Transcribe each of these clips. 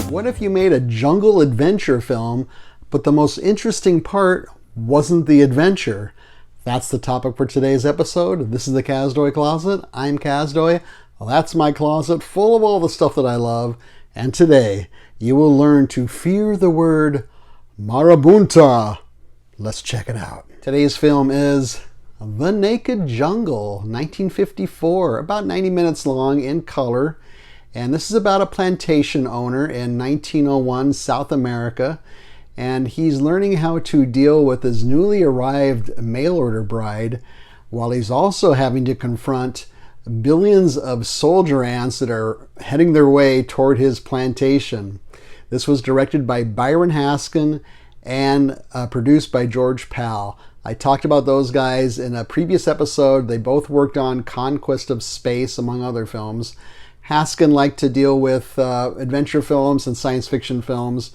What if you made a jungle adventure film, but the most interesting part wasn't the adventure? That's the topic for today's episode. This is the Kazdoy Closet. I'm Kazdoy. Well, that's my closet full of all the stuff that I love. And today, you will learn to fear the word marabunta. Let's check it out. Today's film is The Naked Jungle, 1954, about 90 minutes long in color. And this is about a plantation owner in 1901 South America. And he's learning how to deal with his newly arrived mail-order bride, while he's also having to confront billions of soldier ants that are heading their way toward his plantation. This was directed by Byron Haskin and produced by George Pal. I talked about those guys in a previous episode. They both worked on Conquest of Space, among other films. Haskin liked to deal with adventure films and science fiction films.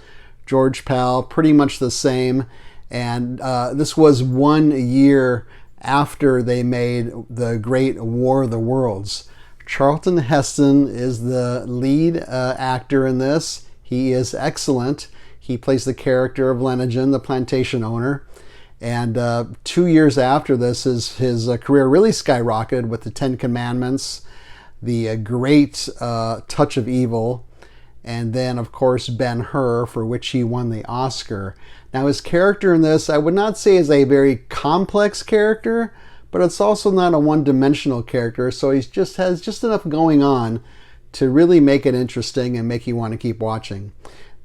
George Pal, pretty much the same. And this was 1 year after they made the great War of the Worlds. Charlton Heston is the lead actor in this. He is excellent. He plays the character of Lenigen, the plantation owner. And 2 years after this, his career really skyrocketed with the Ten Commandments, the great Touch of Evil, and then, of course, Ben-Hur, for which he won the Oscar. Now, his character in this, I would not say is a very complex character, but it's also not a one-dimensional character, so he has just enough going on to really make it interesting and make you want to keep watching.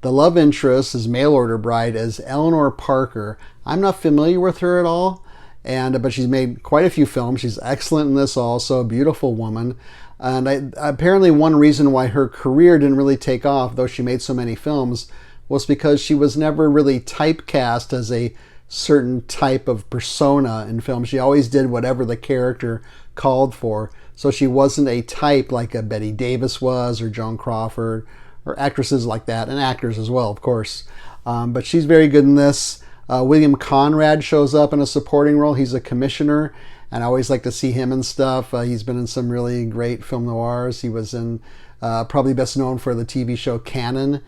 The love interest, his mail-order bride, is Eleanor Parker. I'm not familiar with her at all, but she's made quite a few films. She's excellent in this also, a beautiful woman. And apparently one reason why her career didn't really take off, though she made so many films, was because she was never really typecast as a certain type of persona in film. She always did whatever the character called for. So she wasn't a type like a Bette Davis was, or Joan Crawford, or actresses like that, and actors as well, of course. But she's very good in this. William Conrad shows up in a supporting role. He's a commissioner, and I always like to see him in stuff. He's been in some really great film noirs. He was in probably best known for the TV show Canon.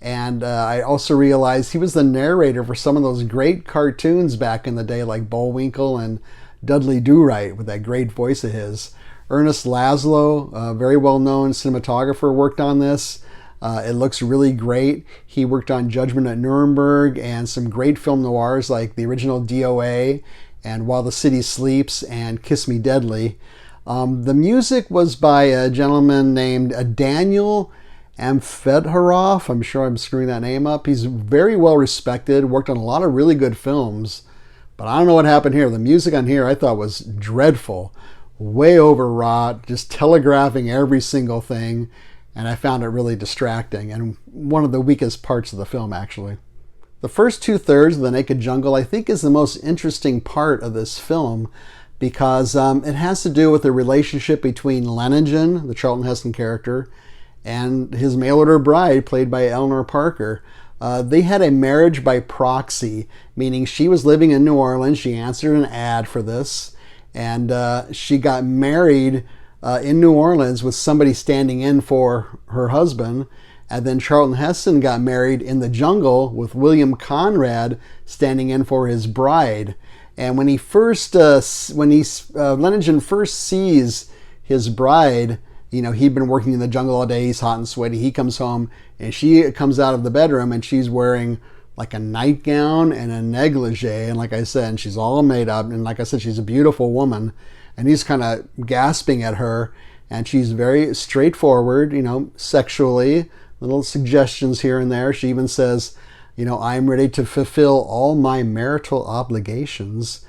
And I also realized he was the narrator for some of those great cartoons back in the day, like Bullwinkle and Dudley Do-Right, with that great voice of his. Ernest Laszlo, a very well-known cinematographer, worked on this. It looks really great. He worked on Judgment at Nuremberg and some great film noirs like the original DOA and While the City Sleeps and Kiss Me Deadly. The music was by a gentleman named Daniel Amfedharov. I'm sure I'm screwing that name up. He's very well respected, worked on a lot of really good films, but I don't know what happened here. The music on here I thought was dreadful, way overwrought, just telegraphing every single thing, and I found it really distracting and one of the weakest parts of the film, actually. The first 2/3 of The Naked Jungle, I think, is the most interesting part of this film because it has to do with the relationship between Lenigen, the Charlton Heston character, and his mail-order bride, played by Eleanor Parker. They had a marriage by proxy, meaning she was living in New Orleans. She answered an ad for this, and she got married in New Orleans with somebody standing in for her husband. And then Charlton Heston got married in the jungle with William Conrad standing in for his bride. And when Lenigen first sees his bride, he'd been working in the jungle all day. He's hot and sweaty. He comes home and she comes out of the bedroom and she's wearing like a nightgown and a negligee. And like I said, and she's all made up. And like I said, she's a beautiful woman. And he's kind of gasping at her. And she's very straightforward, sexually. Little suggestions here and there. She even says, I'm ready to fulfill all my marital obligations.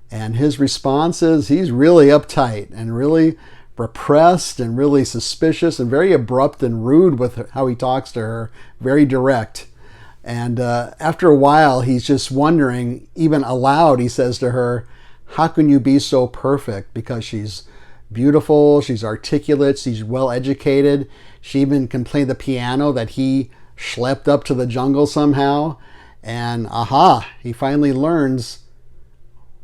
And his response is he's really uptight and really repressed and really suspicious and very abrupt and rude with how he talks to her, very direct. And after a while, he's just wondering, even aloud, he says to her, how can you be so perfect? Because she's beautiful, she's articulate, she's well educated. She even can play the piano that he schlepped up to the jungle somehow. And he finally learns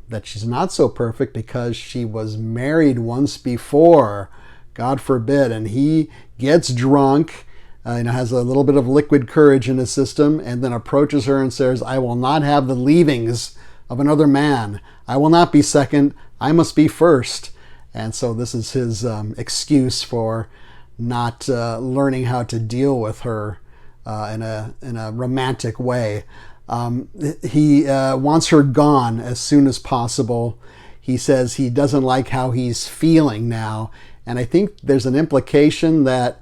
that she's not so perfect because she was married once before, God forbid. And he gets drunk has a little bit of liquid courage in his system, and then approaches her and says, "I will not have the leavings of another man. I will not be second. I must be first." And so this is his excuse for not learning how to deal with her in a romantic way. He wants her gone as soon as possible. He says he doesn't like how he's feeling now. And I think there's an implication that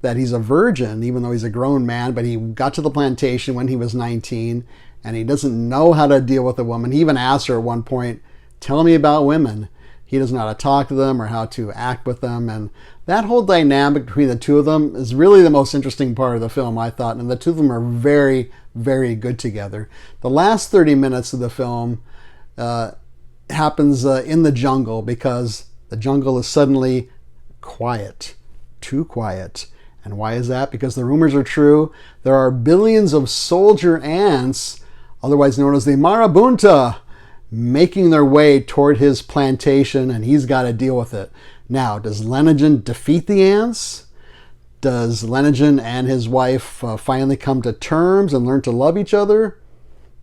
he's a virgin, even though he's a grown man, but he got to the plantation when he was 19, and he doesn't know how to deal with a woman. He even asked her at one point, "Tell me about women." He doesn't know how to talk to them or how to act with them. And that whole dynamic between the two of them is really the most interesting part of the film, I thought. And the two of them are very, very good together. The last 30 minutes of the film happens in the jungle, because the jungle is suddenly quiet, too quiet. And why is that? Because the rumors are true. There are billions of soldier ants, otherwise known as the Marabunta, making their way toward his plantation, and he's got to deal with it. Now, does Lenigen defeat the ants? Does Lenigen and his wife finally come to terms and learn to love each other?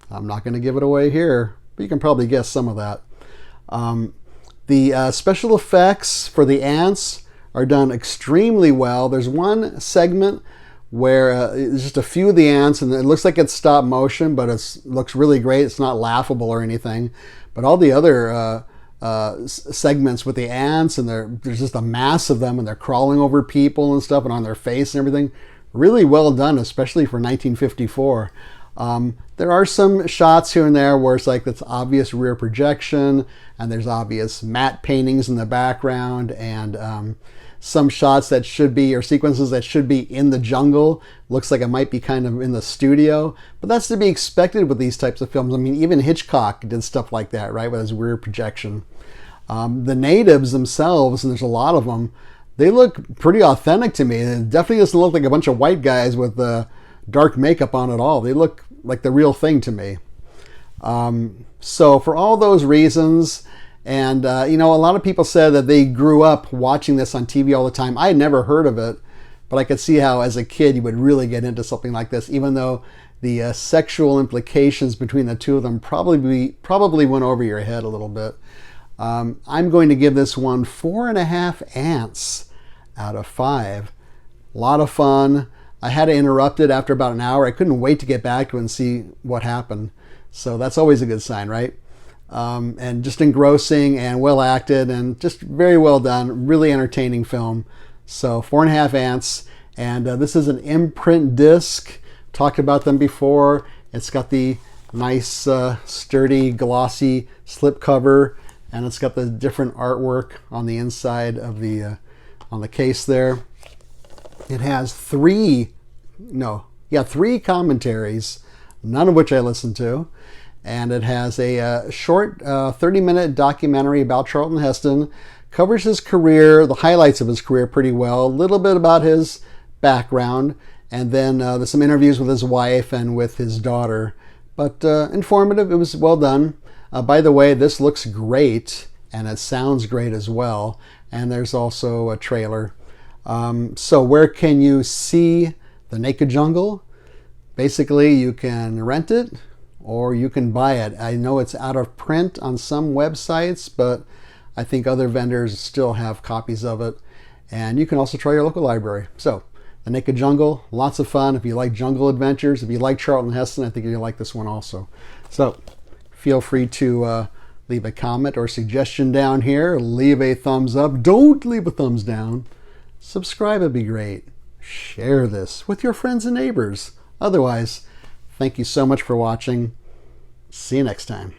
I'm not going to give it away here, but you can probably guess some of that. The special effects for the ants are done extremely well. There's one segment where it's just a few of the ants, and it looks like it's stop motion, but it looks really great. It's not laughable or anything. But all the other segments with the ants, and there's just a mass of them, and they're crawling over people and stuff, and on their face and everything. Really well done, especially for 1954. There are some shots here and there where it's like that's obvious rear projection, and there's obvious matte paintings in the background, and some shots that should be, or sequences that should be in the jungle. Looks like it might be kind of in the studio, but that's to be expected with these types of films. I mean, even Hitchcock did stuff like that, right, with his rear projection. The natives themselves, and there's a lot of them, they look pretty authentic to me. It definitely doesn't look like a bunch of white guys with dark makeup on at all. They look like the real thing to me. So for all those reasons, and a lot of people said that they grew up watching this on TV all the time. I had never heard of it, but I could see how as a kid you would really get into something like this, even though the sexual implications between the two of them probably went over your head a little bit. I'm going to give this one 4.5 ants out of 5. A lot of fun. I had to interrupt it after about an hour. I couldn't wait to get back to it and see what happened. So that's always a good sign, right? And just engrossing and well acted and just very well done. Really entertaining film. So 4.5 ants. And this is an imprint disc. Talked about them before. It's got the nice, sturdy, glossy slipcover. And it's got the different artwork on the inside of the on the case there. It has 3 commentaries, none of which I listened to. And it has a short 30-minute documentary about Charlton Heston. Covers his career, the highlights of his career pretty well, a little bit about his background, and then there's some interviews with his wife and with his daughter. But informative, it was well done. By the way, this looks great, and it sounds great as well. And there's also a trailer. So where can you see The Naked Jungle? Basically, you can rent it or you can buy it. I know it's out of print on some websites, but I think other vendors still have copies of it. And you can also try your local library. So, The Naked Jungle, lots of fun. If you like jungle adventures, if you like Charlton Heston, I think you'll like this one also. So, feel free to leave a comment or suggestion down here. Leave a thumbs up. Don't leave a thumbs down. Subscribe would be great. Share this with your friends and neighbors. Otherwise, thank you so much for watching. See you next time.